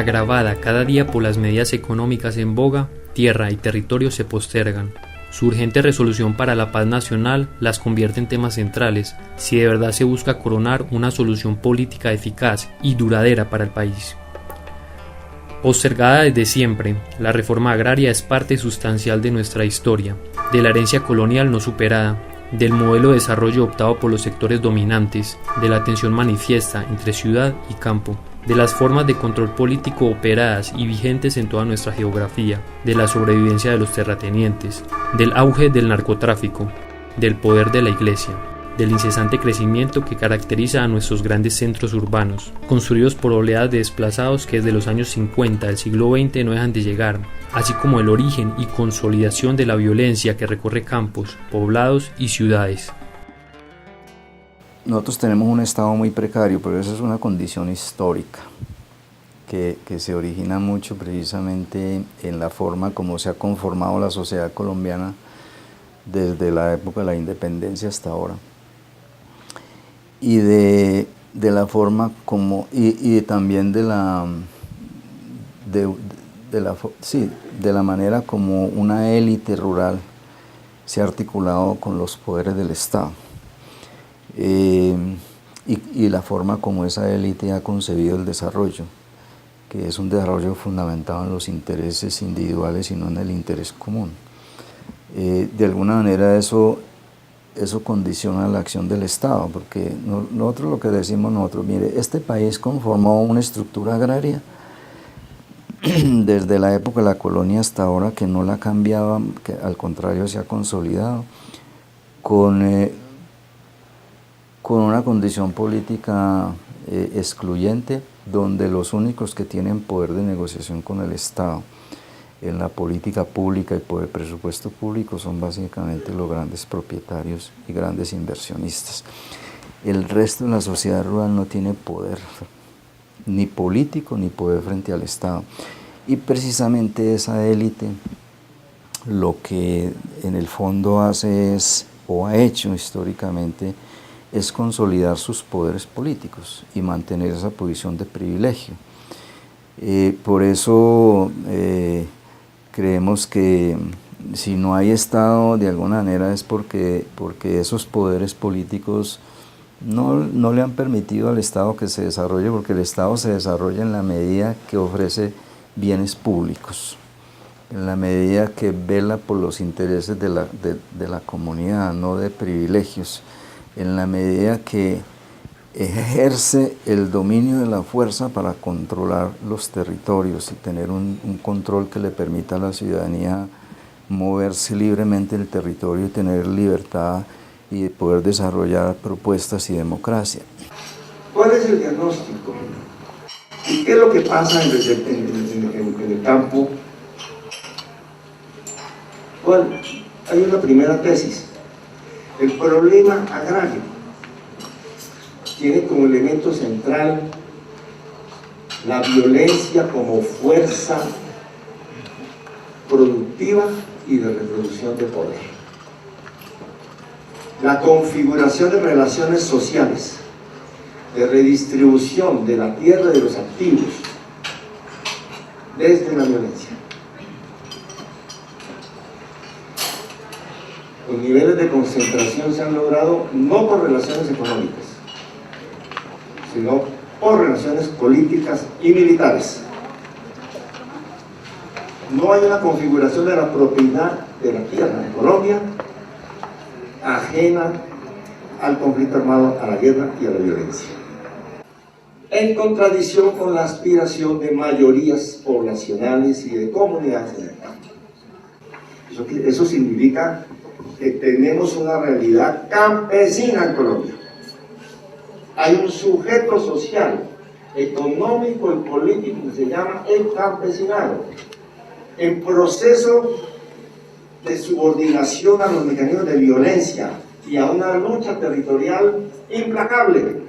Agravada cada día por las medidas económicas en boga, tierra y territorio se postergan. Su urgente resolución para la paz nacional las convierte en temas centrales, si de verdad se busca coronar una solución política eficaz y duradera para el país. Postergada desde siempre, la reforma agraria es parte sustancial de nuestra historia, de la herencia colonial no superada, del modelo de desarrollo optado por los sectores dominantes, de la tensión manifiesta entre ciudad y campo, de las formas de control político operadas y vigentes en toda nuestra geografía, de la sobrevivencia de los terratenientes, del auge del narcotráfico, del poder de la iglesia, del incesante crecimiento que caracteriza a nuestros grandes centros urbanos, construidos por oleadas de desplazados que desde los años 50 del siglo XX no dejan de llegar, así como el origen y consolidación de la violencia que recorre campos, poblados y ciudades. Nosotros tenemos un estado muy precario, pero esa es una condición histórica que se origina mucho precisamente en la forma como se ha conformado la sociedad colombiana desde la época de la independencia hasta ahora. Y de la forma como, y también de la manera como una élite rural se ha articulado con los poderes del Estado. Y la forma como esa élite ha concebido el desarrollo, que es un desarrollo fundamentado en los intereses individuales y no en el interés común. De alguna manera eso condiciona la acción del Estado, porque nosotros lo que decimos mire, este país conformó una estructura agraria desde la época de la colonia hasta ahora que no la cambiaba, que al contrario se ha consolidado, con una condición política excluyente, donde los únicos que tienen poder de negociación con el Estado en la política pública y por el presupuesto público son básicamente los grandes propietarios y grandes inversionistas. El resto de la sociedad rural no tiene poder, ni político ni poder frente al Estado. Y precisamente esa élite lo que en el fondo hace es, o ha hecho históricamente, es consolidar sus poderes políticos y mantener esa posición de privilegio. Por eso creemos que si no hay Estado de alguna manera es porque esos poderes políticos no le han permitido al Estado que se desarrolle, porque el Estado se desarrolla en la medida que ofrece bienes públicos, en la medida que vela por los intereses de la comunidad, no de privilegios, en la medida que ejerce el dominio de la fuerza para controlar los territorios y tener un control que le permita a la ciudadanía moverse libremente en el territorio y tener libertad y poder desarrollar propuestas y democracia. ¿Cuál es el diagnóstico? ¿Y qué es lo que pasa en el campo? Hay una primera tesis. El problema agrario tiene como elemento central la violencia como fuerza productiva y de reproducción de poder. La configuración de relaciones sociales, de redistribución de la tierra y de los activos desde la violencia. Los niveles de concentración se han logrado no por relaciones económicas, sino por relaciones políticas y militares. No hay una configuración de la propiedad de la tierra en Colombia ajena al conflicto armado, a la guerra y a la violencia, en contradicción con la aspiración de mayorías poblacionales y de comunidades en el campo. Eso significa que tenemos una realidad campesina en Colombia. Hay un sujeto social, económico y político que se llama el campesinado, en proceso de subordinación a los mecanismos de violencia y a una lucha territorial implacable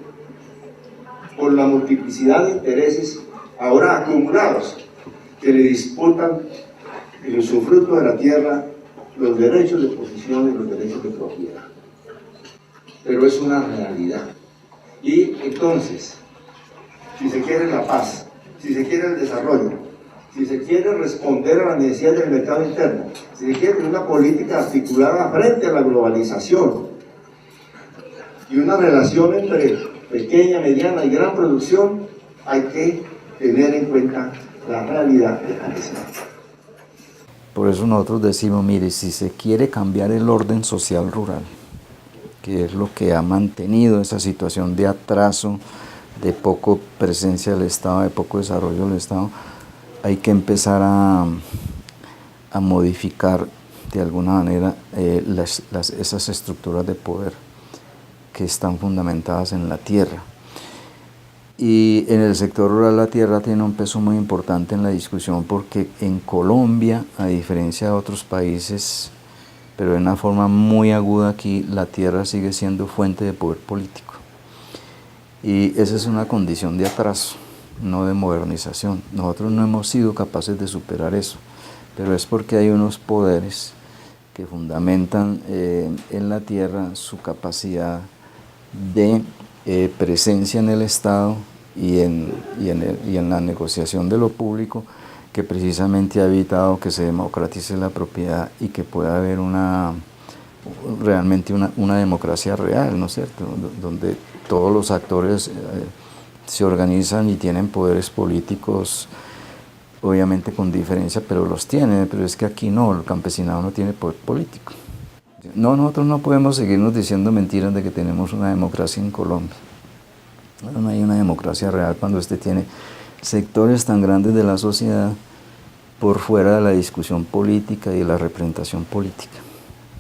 por la multiplicidad de intereses ahora acumulados que le disputan el usufructo de la tierra, los derechos de posesión y los derechos de propiedad. Pero es una realidad. Y entonces, si se quiere la paz, si se quiere el desarrollo, si se quiere responder a las necesidades del mercado interno, si se quiere tener una política articulada frente a la globalización y una relación entre pequeña, mediana y gran producción, hay que tener en cuenta la realidad de la necesidad. Por eso nosotros decimos, mire, si se quiere cambiar el orden social rural, que es lo que ha mantenido esa situación de atraso, de poco presencia del Estado, de poco desarrollo del Estado, hay que empezar a modificar de alguna manera esas estructuras de poder que están fundamentadas en la tierra. Y en el sector rural la tierra tiene un peso muy importante en la discusión, porque en Colombia, a diferencia de otros países, pero de una forma muy aguda aquí, la tierra sigue siendo fuente de poder político. Y esa es una condición de atraso, no de modernización. Nosotros no hemos sido capaces de superar eso, pero es porque hay unos poderes que fundamentan en la tierra su capacidad de presencia en el Estado y en la negociación de lo público, que precisamente ha evitado que se democratice la propiedad y que pueda haber realmente una democracia real, ¿no es cierto?, donde todos los actores se organizan y tienen poderes políticos, obviamente con diferencia, pero los tienen. Pero es que aquí no, el campesinado no tiene poder político. No, nosotros no podemos seguirnos diciendo mentiras de que tenemos una democracia en Colombia. No hay una democracia real cuando usted tiene sectores tan grandes de la sociedad por fuera de la discusión política y de la representación política.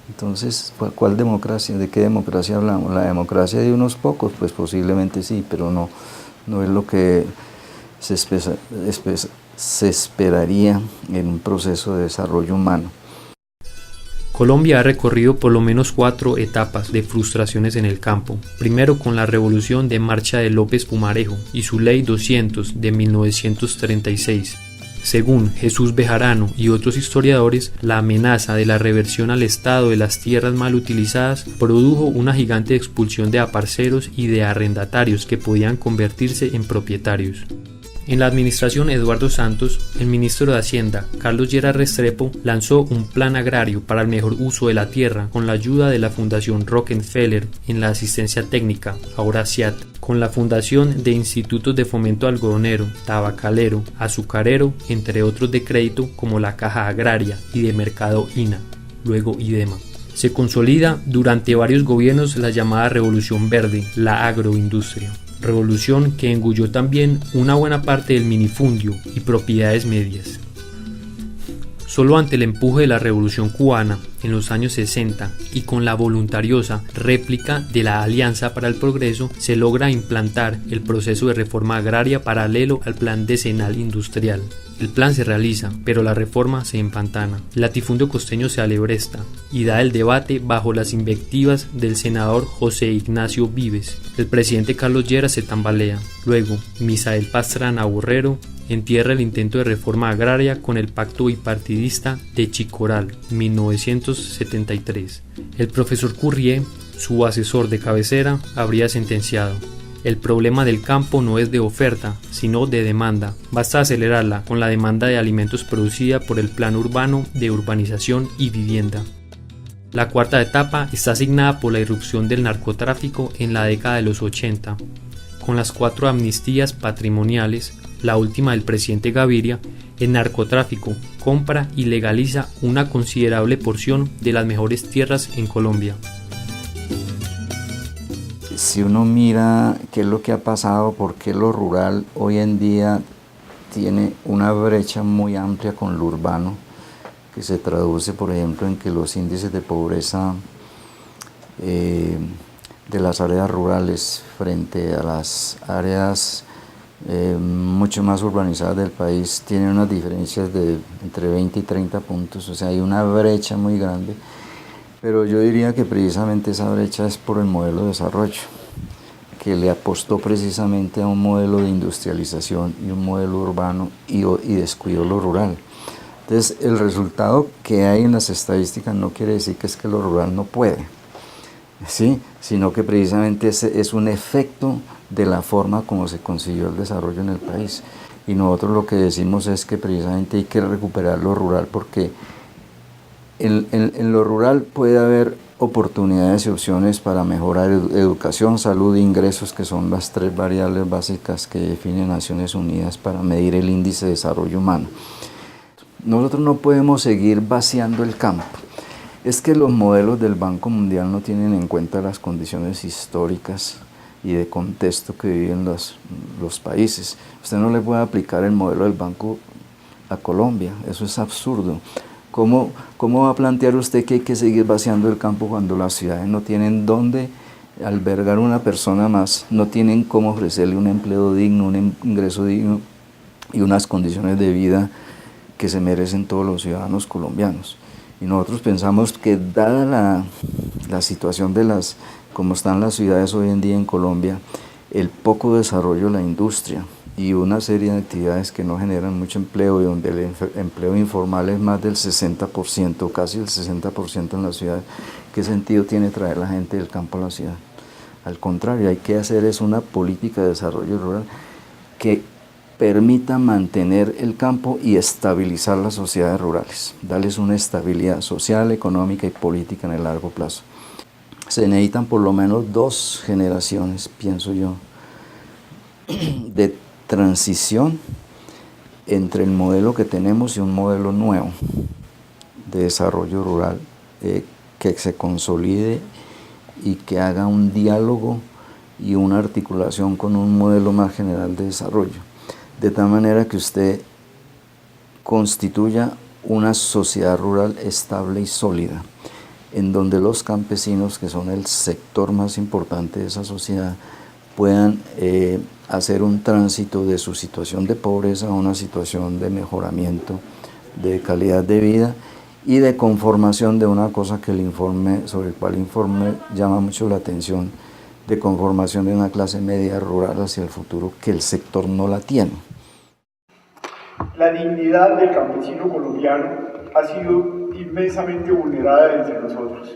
Entonces, ¿cuál democracia? ¿De qué democracia hablamos? ¿La democracia de unos pocos? Pues posiblemente sí, pero no es lo que se esperaría en un proceso de desarrollo humano. Colombia ha recorrido por lo menos 4 etapas de frustraciones en el campo. Primero, con la revolución de marcha de López Pumarejo y su Ley 200 de 1936. Según Jesús Bejarano y otros historiadores, la amenaza de la reversión al Estado de las tierras mal utilizadas produjo una gigante expulsión de aparceros y de arrendatarios que podían convertirse en propietarios. En la administración Eduardo Santos, el ministro de Hacienda, Carlos Lleras Restrepo, lanzó un plan agrario para el mejor uso de la tierra con la ayuda de la Fundación Rockefeller en la asistencia técnica, ahora SIAT, con la fundación de institutos de fomento algodonero, tabacalero, azucarero, entre otros de crédito como la Caja Agraria y de Mercado INA, luego IDEMA. Se consolida durante varios gobiernos la llamada Revolución Verde, la agroindustria. Revolución que engulló también una buena parte del minifundio y propiedades medias. Solo ante el empuje de la Revolución Cubana en los años 60 y con la voluntariosa réplica de la Alianza para el Progreso se logra implantar el proceso de reforma agraria paralelo al plan decenal industrial. El plan se realiza, pero la reforma se empantana. El latifundio costeño se alebresta y da el debate bajo las invectivas del senador José Ignacio Vives. El presidente Carlos Lleras se tambalea. Luego, Misael Pastrana Borrero entierra el intento de reforma agraria con el pacto bipartidista de Chicoral, 1973. El profesor Currié, su asesor de cabecera, habría sentenciado: el problema del campo no es de oferta, sino de demanda. Basta acelerarla con la demanda de alimentos producida por el Plan Urbano de Urbanización y Vivienda. La cuarta etapa está asignada por la irrupción del narcotráfico en la década de los 80. Con las 4 amnistías patrimoniales, la última del presidente Gaviria, el narcotráfico compra y legaliza una considerable porción de las mejores tierras en Colombia. Si uno mira qué es lo que ha pasado, por qué lo rural hoy en día tiene una brecha muy amplia con lo urbano, que se traduce, por ejemplo, en que los índices de pobreza de las áreas rurales frente a las áreas mucho más urbanizadas del país tienen unas diferencias de entre 20 y 30 puntos, o sea, hay una brecha muy grande. Pero yo diría que precisamente esa brecha es por el modelo de desarrollo, que le apostó precisamente a un modelo de industrialización y un modelo urbano y descuidó lo rural. Entonces, el resultado que hay en las estadísticas no quiere decir que es que lo rural no puede, ¿sí?, sino que precisamente ese es un efecto de la forma como se consiguió el desarrollo en el país. y nosotros lo que decimos es que precisamente hay que recuperar lo rural, porque en lo rural puede haber oportunidades y opciones para mejorar educación, salud e ingresos, que son las 3 variables básicas que definen Naciones Unidas para medir el índice de desarrollo humano. Nosotros no podemos seguir vaciando el campo. Es que los modelos del Banco Mundial no tienen en cuenta las condiciones históricas y de contexto que viven los países. Usted no le puede aplicar el modelo del banco a Colombia, eso es absurdo. ¿Cómo va a plantear usted que hay que seguir vaciando el campo cuando las ciudades no tienen dónde albergar una persona más, no tienen cómo ofrecerle un empleo digno, un ingreso digno y unas condiciones de vida que se merecen todos los ciudadanos colombianos? Y nosotros pensamos que dada la situación como están las ciudades hoy en día en Colombia, el poco desarrollo de la industria y una serie de actividades que no generan mucho empleo y donde el empleo informal es más del 60%, casi el 60% en la ciudad, ¿qué sentido tiene traer la gente del campo a la ciudad? Al contrario, hay que hacer es una política de desarrollo rural que permita mantener el campo y estabilizar las sociedades rurales, darles una estabilidad social, económica y política en el largo plazo. Se necesitan por lo menos 2 generaciones, pienso yo, de transición entre el modelo que tenemos y un modelo nuevo de desarrollo rural que se consolide y que haga un diálogo y una articulación con un modelo más general de desarrollo, de tal manera que usted constituya una sociedad rural estable y sólida, en donde los campesinos, que son el sector más importante de esa sociedad, puedan hacer un tránsito de su situación de pobreza a una situación de mejoramiento, de calidad de vida y de conformación de una cosa que sobre el cual el informe llama mucho la atención, de conformación de una clase media rural hacia el futuro, que el sector no la tiene. La dignidad del campesino colombiano ha sido inmensamente vulnerada entre nosotros.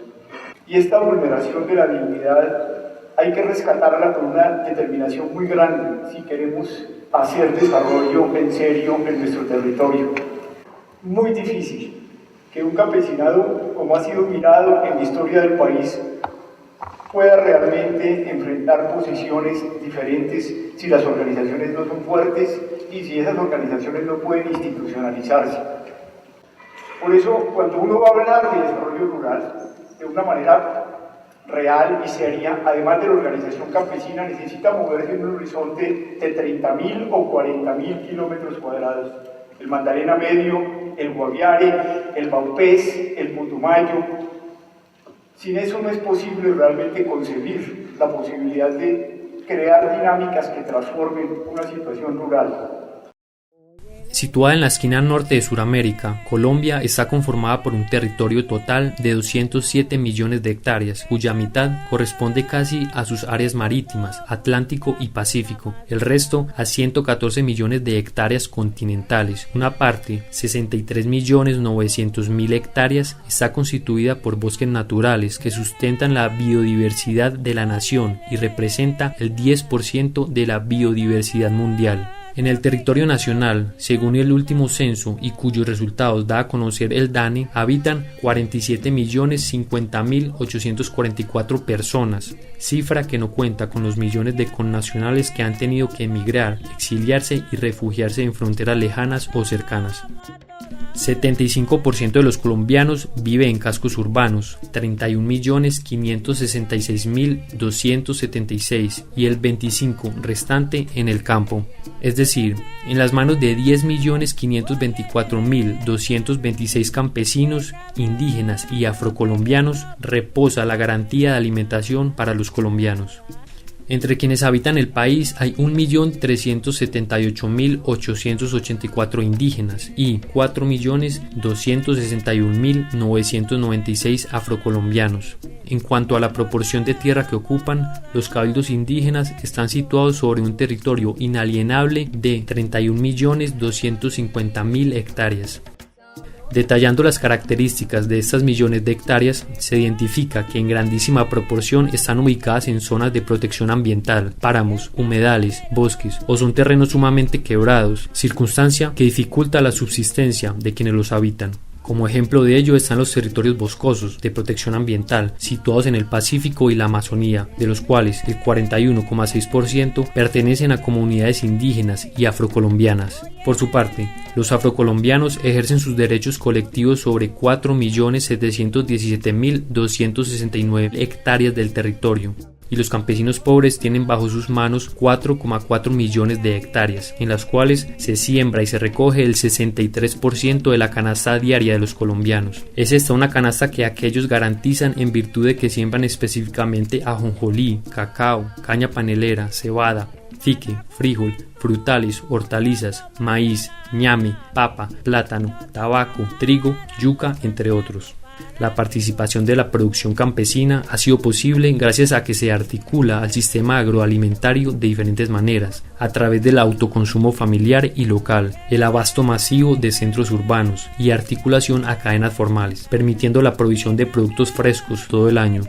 Y esta vulneración de la dignidad hay que rescatarla con una determinación muy grande si queremos hacer desarrollo en serio en nuestro territorio. Muy difícil que un campesinado, como ha sido mirado en la historia del país, pueda realmente enfrentar posiciones diferentes si las organizaciones no son fuertes y si esas organizaciones no pueden institucionalizarse. Por eso, cuando uno va a hablar de desarrollo rural de una manera real y seria, además de la organización campesina, necesita moverse en un horizonte de 30.000 o 40.000 kilómetros cuadrados. El Magdalena Medio, el Guaviare, el Vaupés, el Putumayo. Sin eso no es posible realmente concebir la posibilidad de crear dinámicas que transformen una situación rural. Situada en la esquina norte de Sudamérica, Colombia está conformada por un territorio total de 207 millones de hectáreas, cuya mitad corresponde casi a sus áreas marítimas, Atlántico y Pacífico, el resto a 114 millones de hectáreas continentales. Una parte, 63.900.000 hectáreas, está constituida por bosques naturales que sustentan la biodiversidad de la nación y representa el 10% de la biodiversidad mundial. En el territorio nacional, según el último censo y cuyos resultados da a conocer el DANE, habitan 47.050.844 personas, cifra que no cuenta con los millones de connacionales que han tenido que emigrar, exiliarse y refugiarse en fronteras lejanas o cercanas. 75% de los colombianos vive en cascos urbanos, 31.566.276, y el 25% restante en el campo. Es decir, en las manos de 10.524.226 campesinos, indígenas y afrocolombianos reposa la garantía de alimentación para los colombianos. Entre quienes habitan el país hay 1.378.884 indígenas y 4.261.996 afrocolombianos. En cuanto a la proporción de tierra que ocupan, los cabildos indígenas están situados sobre un territorio inalienable de 31.250.000 hectáreas. Detallando las características de estas millones de hectáreas, se identifica que en grandísima proporción están ubicadas en zonas de protección ambiental, páramos, humedales, bosques o son terrenos sumamente quebrados, circunstancia que dificulta la subsistencia de quienes los habitan. Como ejemplo de ello están los territorios boscosos de protección ambiental situados en el Pacífico y la Amazonía, de los cuales el 41,6% pertenecen a comunidades indígenas y afrocolombianas. Por su parte, los afrocolombianos ejercen sus derechos colectivos sobre 4.717.269 hectáreas del territorio, y los campesinos pobres tienen bajo sus manos 4,4 millones de hectáreas, en las cuales se siembra y se recoge el 63% de la canasta diaria de los colombianos. Es esta una canasta que aquellos garantizan en virtud de que siembran específicamente ajonjolí, cacao, caña panelera, cebada, fique, frijol, frutales, hortalizas, maíz, ñame, papa, plátano, tabaco, trigo, yuca, entre otros. La participación de la producción campesina ha sido posible gracias a que se articula al sistema agroalimentario de diferentes maneras, a través del autoconsumo familiar y local, el abasto masivo de centros urbanos y articulación a cadenas formales, permitiendo la provisión de productos frescos todo el año.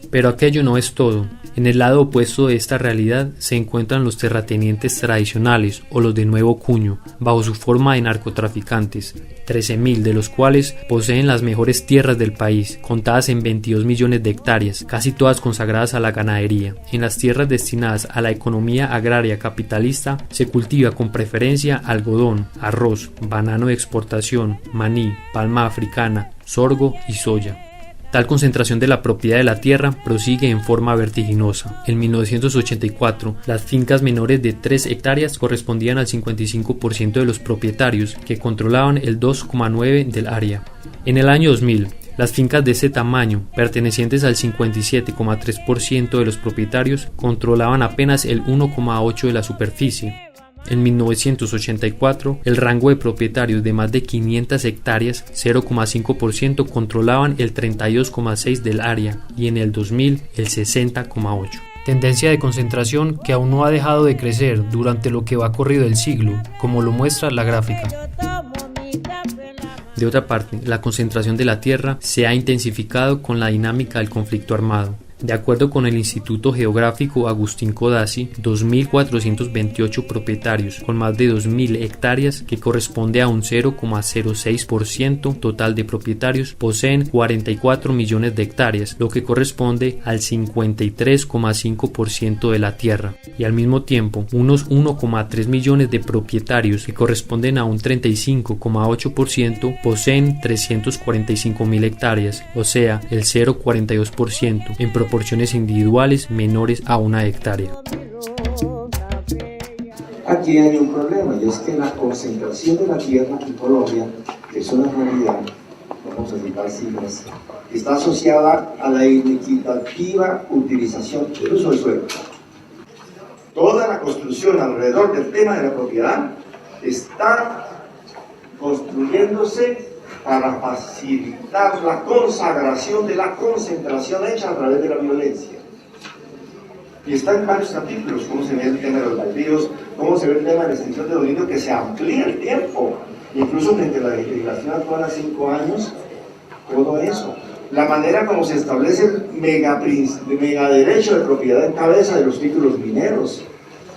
Pero aquello no es todo. En el lado opuesto de esta realidad se encuentran los terratenientes tradicionales o los de nuevo cuño, bajo su forma de narcotraficantes, 13.000 de los cuales poseen las mejores tierras del país, contadas en 22 millones de hectáreas, casi todas consagradas a la ganadería. En las tierras destinadas a la economía agraria capitalista se cultiva con preferencia algodón, arroz, banano de exportación, maní, palma africana, sorgo y soya. Tal concentración de la propiedad de la tierra prosigue en forma vertiginosa. En 1984, las fincas menores de 3 hectáreas correspondían al 55% de los propietarios, que controlaban el 2,9% del área. En el año 2000, las fincas de ese tamaño, pertenecientes al 57,3% de los propietarios, controlaban apenas el 1,8% de la superficie. En 1984, el rango de propietarios de más de 500 hectáreas, 0,5%, controlaban el 32,6% del área y en el 2000 el 60,8%. Tendencia de concentración que aún no ha dejado de crecer durante lo que va corrido el siglo, como lo muestra la gráfica. De otra parte, la concentración de la tierra se ha intensificado con la dinámica del conflicto armado. De acuerdo con el Instituto Geográfico Agustín Codazzi, 2.428 propietarios con más de 2.000 hectáreas, que corresponde a un 0,06% total de propietarios, poseen 44 millones de hectáreas, lo que corresponde al 53,5% de la tierra, y al mismo tiempo unos 1,3 millones de propietarios, que corresponden a un 35,8%, poseen 345.000 hectáreas, o sea, el 0,42%, en proporciones individuales menores a una hectárea. Aquí hay un problema, y es que la concentración de la tierra en Colombia, que es una realidad, vamos a citar cifras, está asociada a la inequitativa utilización del uso del suelo. Toda la construcción alrededor del tema de la propiedad está construyéndose para facilitar la consagración de la concentración hecha a través de la violencia. Y está en varios capítulos, cómo se ve el tema de los baldíos, cómo se ve el tema de la extinción de dominio, que se amplía el tiempo, incluso frente a la legislación actual a 5 años, todo eso. La manera como se establece el megaderecho de propiedad en cabeza de los títulos mineros.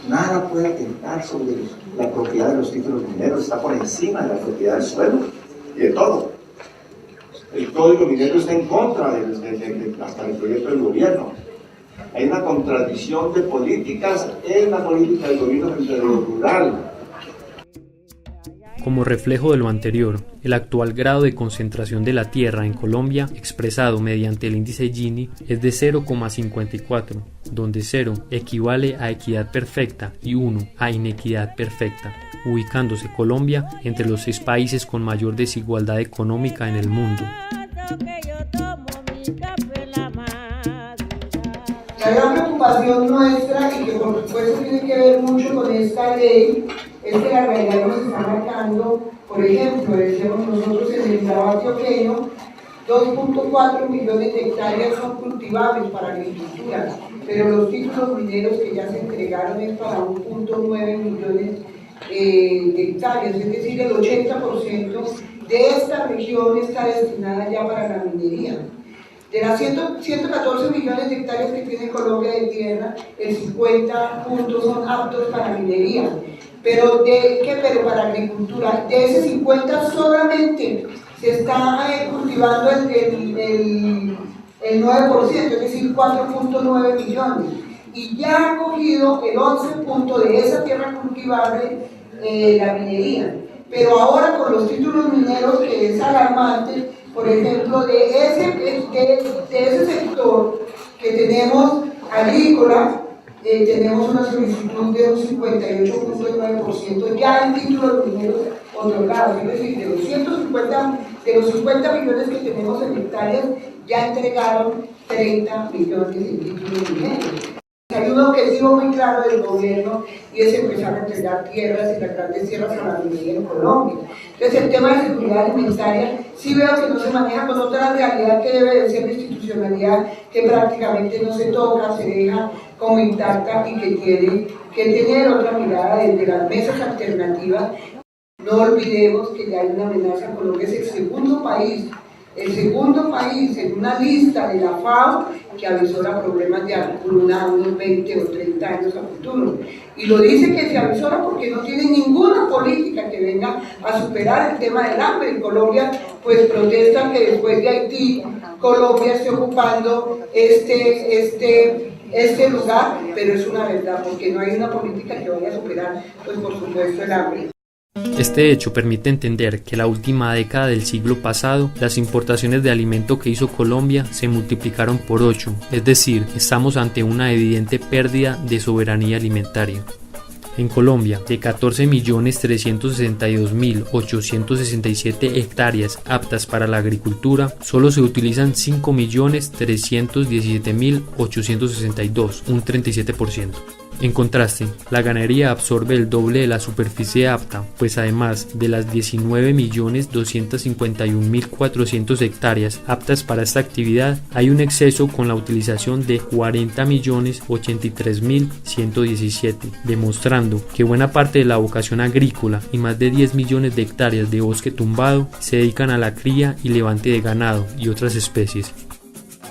Nada puede atentar sobre la propiedad de los títulos mineros, está por encima de la propiedad del suelo y de todo. El código minero está en contra hasta del proyecto del gobierno. Hay una contradicción de políticas en la política del gobierno frente a lo rural. Como reflejo de lo anterior, el actual grado de concentración de la tierra en Colombia, expresado mediante el índice Gini, es de 0,54, donde 0 equivale a equidad perfecta y 1 a inequidad perfecta, ubicándose Colombia entre los 6 países con mayor desigualdad económica en el mundo. La gran preocupación nuestra, y que por supuesto tiene que ver mucho con esta ley, es que la realidad nos está marcando. Por ejemplo, decíamos nosotros en el Urabá antioqueño, 2.4 millones de hectáreas son cultivables para agricultura, pero los títulos mineros que ya se entregaron es para 1.9 millones de hectáreas, es decir, el 80% de esta región está destinada ya para la minería. De las 114 millones de hectáreas que tiene Colombia de tierra, el 50 puntos son aptos para minería. Pero para agricultura, de ese 50 solamente se está cultivando el 9%, es decir, 4.9 millones. Y ya ha cogido el 11% de esa tierra cultivable la minería. Pero ahora con los títulos mineros, que es alarmante, por ejemplo, de ese sector que tenemos agrícola, tenemos una solicitud de un 58.9% ya en títulos mineros otorgados, es decir, de los 50 millones que tenemos en hectáreas, ya entregaron 30 millones en títulos mineros. Hay un objetivo muy claro del gobierno y es empezar a entregar tierras y las grandes tierras a la minería en Colombia. Entonces el tema de seguridad alimentaria sí veo que no se maneja con otra realidad que debe de ser la institucionalidad, que prácticamente no se toca, se deja como intacta y que tiene que tener otra mirada desde las mesas alternativas. No olvidemos que ya hay una amenaza. Colombia es el segundo país en una lista de la FAO que avisora problemas de hambruna unos 20 o 30 años a futuro. Y lo dice que se avisora porque no tiene ninguna política que venga a superar el tema del hambre. En Colombia, pues protestan que después de Haití, Colombia esté ocupando este lugar, pero es una verdad, porque no hay una política que vaya a superar, pues por supuesto, el hambre. Este hecho permite entender que la última década del siglo pasado, las importaciones de alimento que hizo Colombia se multiplicaron por 8, es decir, estamos ante una evidente pérdida de soberanía alimentaria. En Colombia, de 14.362.867 hectáreas aptas para la agricultura, solo se utilizan 5.317.862, un 37%. En contraste, la ganadería absorbe el doble de la superficie apta, pues además de las 19.251.400 hectáreas aptas para esta actividad, hay un exceso con la utilización de 40.083.117, demostrando que buena parte de la vocación agrícola y más de 10 millones de hectáreas de bosque tumbado se dedican a la cría y levante de ganado y otras especies.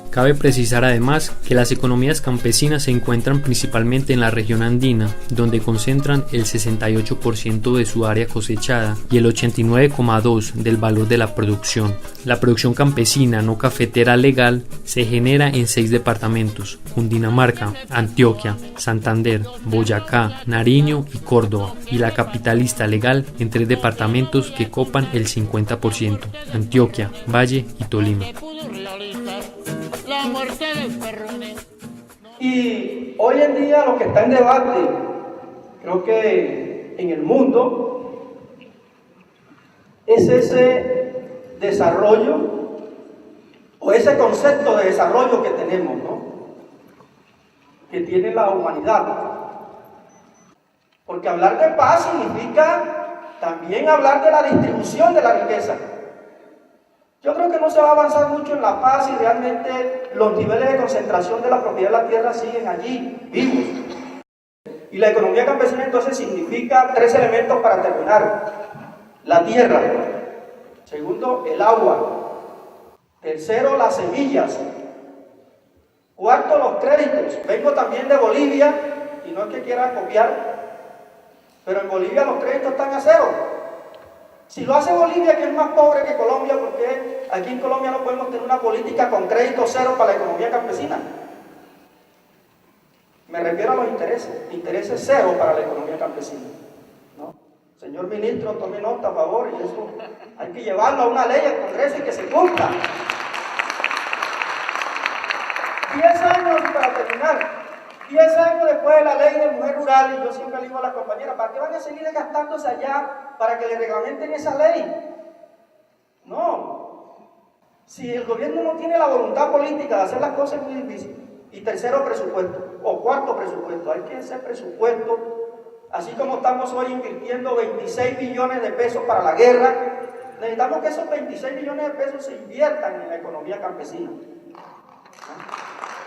Cabe precisar además que las economías campesinas se encuentran principalmente en la región andina, donde concentran el 68% de su área cosechada y el 89,2% del valor de la producción. La producción campesina no cafetera legal se genera en 6 departamentos: Cundinamarca, Antioquia, Santander, Boyacá, Nariño y Córdoba, y la capitalista legal en 3 departamentos que copan el 50%: Antioquia, Valle y Tolima. La muerte de los perrones. Y hoy en día lo que está en debate, creo que en el mundo, es ese desarrollo o ese concepto de desarrollo que tenemos, ¿no? Que tiene la humanidad. Porque hablar de paz significa también hablar de la distribución de la riqueza. Yo creo que no se va a avanzar mucho en la paz si realmente los niveles de concentración de la propiedad de la tierra siguen allí, vivos. Y la economía campesina entonces significa 3 elementos para terminar: la tierra, segundo, el agua, tercero, las semillas, cuarto, los créditos. Vengo también de Bolivia, y no es que quiera copiar, pero en Bolivia los créditos están a 0. Si lo hace Bolivia, que es más pobre que Colombia, porque aquí en Colombia no podemos tener una política con crédito 0 para la economía campesina. Me refiero a los intereses 0 para la economía campesina, ¿no? Señor ministro, tome nota, a favor, y eso hay que llevarlo a una ley al Congreso y que se cumpla. 10 años para terminar. 10 años después de la ley de mujer rural, y yo siempre le digo a las compañeras, ¿para qué van a seguir gastándose allá para que le reglamenten esa ley? No. Si el gobierno no tiene la voluntad política de hacer las cosas, es muy difícil. Y tercero, presupuesto, o cuarto, presupuesto. Hay que hacer presupuesto, así como estamos hoy invirtiendo 26 billones de pesos para la guerra. Necesitamos que esos 26 billones de pesos se inviertan en la economía campesina.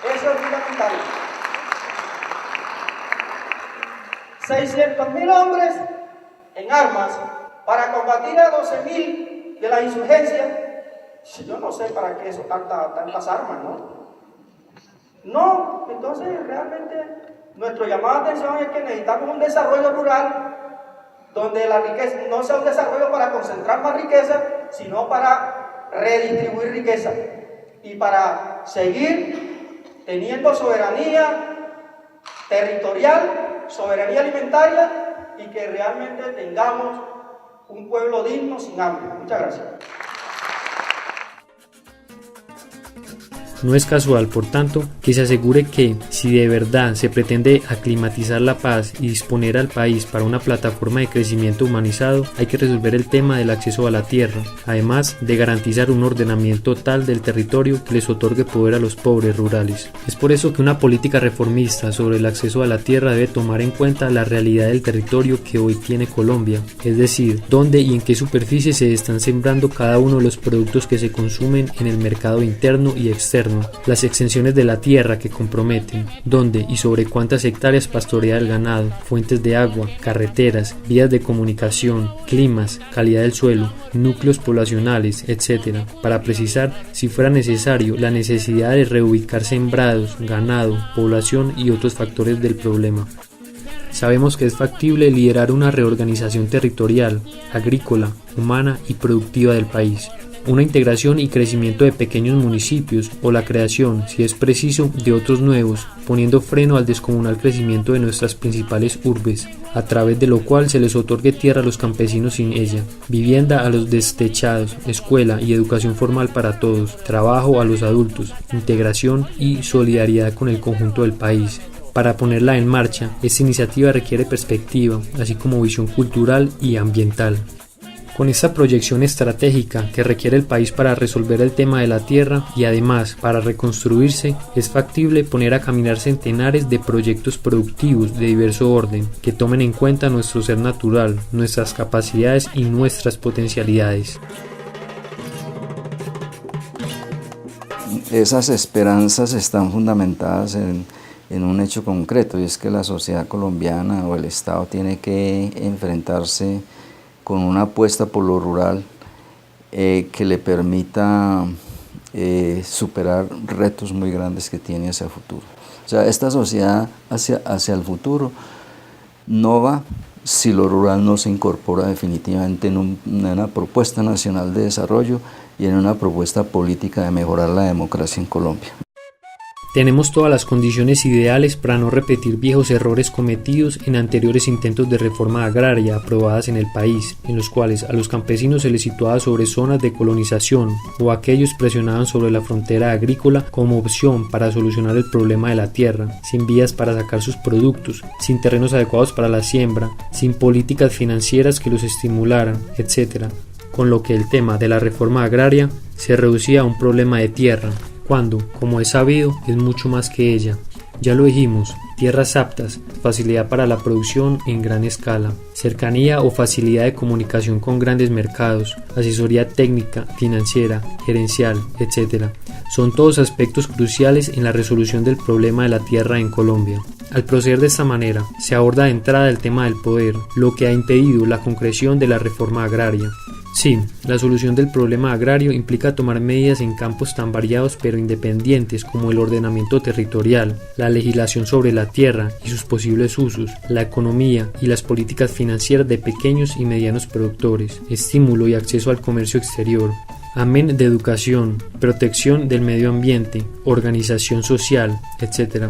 Eso es fundamental. 600.000 hombres en armas para combatir a 12.000 de la insurgencia, yo no sé para qué eso, tantas armas, ¿no? No, entonces realmente nuestro llamado de atención es que necesitamos un desarrollo rural donde la riqueza no sea un desarrollo para concentrar más riqueza, sino para redistribuir riqueza y para seguir teniendo soberanía territorial, soberanía alimentaria y que realmente tengamos un pueblo digno sin hambre. Muchas gracias. No es casual, por tanto, que se asegure que, si de verdad se pretende aclimatizar la paz y disponer al país para una plataforma de crecimiento humanizado, hay que resolver el tema del acceso a la tierra, además de garantizar un ordenamiento tal del territorio que les otorgue poder a los pobres rurales. Es por eso que una política reformista sobre el acceso a la tierra debe tomar en cuenta la realidad del territorio que hoy tiene Colombia, es decir, dónde y en qué superficie se están sembrando cada uno de los productos que se consumen en el mercado interno y externo, las extensiones de la tierra que comprometen, dónde y sobre cuántas hectáreas pastorea el ganado, fuentes de agua, carreteras, vías de comunicación, climas, calidad del suelo, núcleos poblacionales, etc., para precisar, si fuera necesario, la necesidad de reubicar sembrados, ganado, población y otros factores del problema. Sabemos que es factible liderar una reorganización territorial, agrícola, humana y productiva del país, una integración y crecimiento de pequeños municipios o la creación, si es preciso, de otros nuevos, poniendo freno al descomunal crecimiento de nuestras principales urbes, a través de lo cual se les otorgue tierra a los campesinos sin ella, vivienda a los destechados, escuela y educación formal para todos, trabajo a los adultos, integración y solidaridad con el conjunto del país. Para ponerla en marcha, esta iniciativa requiere perspectiva, así como visión cultural y ambiental. Con esta proyección estratégica que requiere el país para resolver el tema de la tierra y además para reconstruirse, es factible poner a caminar centenares de proyectos productivos de diverso orden que tomen en cuenta nuestro ser natural, nuestras capacidades y nuestras potencialidades. Esas esperanzas están fundamentadas en un hecho concreto, y es que la sociedad colombiana o el Estado tiene que enfrentarse con una apuesta por lo rural que le permita superar retos muy grandes que tiene hacia el futuro. O sea, esta sociedad hacia el futuro no va si lo rural no se incorpora definitivamente en una propuesta nacional de desarrollo y en una propuesta política de mejorar la democracia en Colombia. Tenemos todas las condiciones ideales para no repetir viejos errores cometidos en anteriores intentos de reforma agraria aprobadas en el país, en los cuales a los campesinos se les situaba sobre zonas de colonización o aquellos presionaban sobre la frontera agrícola como opción para solucionar el problema de la tierra, sin vías para sacar sus productos, sin terrenos adecuados para la siembra, sin políticas financieras que los estimularan, etc., con lo que el tema de la reforma agraria se reducía a un problema de tierra, cuando, como es sabido, es mucho más que ella. Ya lo dijimos, tierras aptas, facilidad para la producción en gran escala, cercanía o facilidad de comunicación con grandes mercados, asesoría técnica, financiera, gerencial, etc. Son todos aspectos cruciales en la resolución del problema de la tierra en Colombia. Al proceder de esta manera, se aborda de entrada el tema del poder, lo que ha impedido la concreción de la reforma agraria. Sí, la solución del problema agrario implica tomar medidas en campos tan variados pero independientes como el ordenamiento territorial, la legislación sobre la tierra y sus posibles usos, la economía y las políticas financieras de pequeños y medianos productores, estímulo y acceso al comercio exterior, amén de educación, protección del medio ambiente, organización social, etc.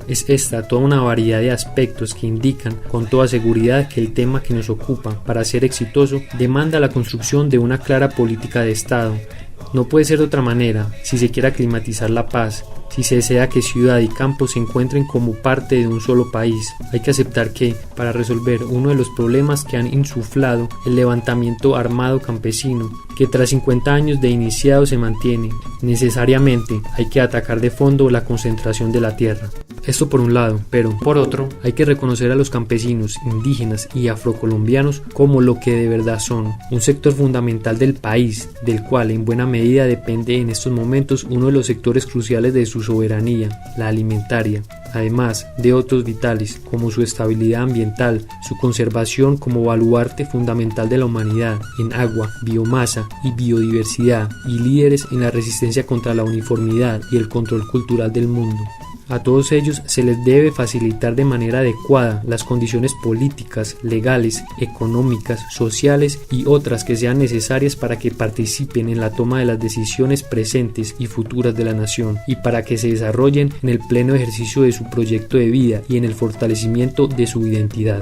Es esta toda una variedad de aspectos que indican con toda seguridad que el tema que nos ocupa, para ser exitoso, demanda la construcción de una clara política de Estado. No puede ser de otra manera si se quiere aclimatizar la paz, si se desea que ciudad y campo se encuentren como parte de un solo país. Hay que aceptar que, para resolver uno de los problemas que han insuflado el levantamiento armado campesino, que tras 50 años de iniciado se mantiene, necesariamente hay que atacar de fondo la concentración de la tierra. Esto por un lado, pero por otro, hay que reconocer a los campesinos, indígenas y afrocolombianos como lo que de verdad son, un sector fundamental del país, del cual en buena medida depende en estos momentos uno de los sectores cruciales de su soberanía, la alimentaria. además de otros vitales como su estabilidad ambiental, su conservación como baluarte fundamental de la humanidad en agua, biomasa y biodiversidad, y líderes en la resistencia contra la uniformidad y el control cultural del mundo. A todos ellos se les debe facilitar de manera adecuada las condiciones políticas, legales, económicas, sociales y otras que sean necesarias para que participen en la toma de las decisiones presentes y futuras de la nación y para que se desarrollen en el pleno ejercicio de su proyecto de vida y en el fortalecimiento de su identidad.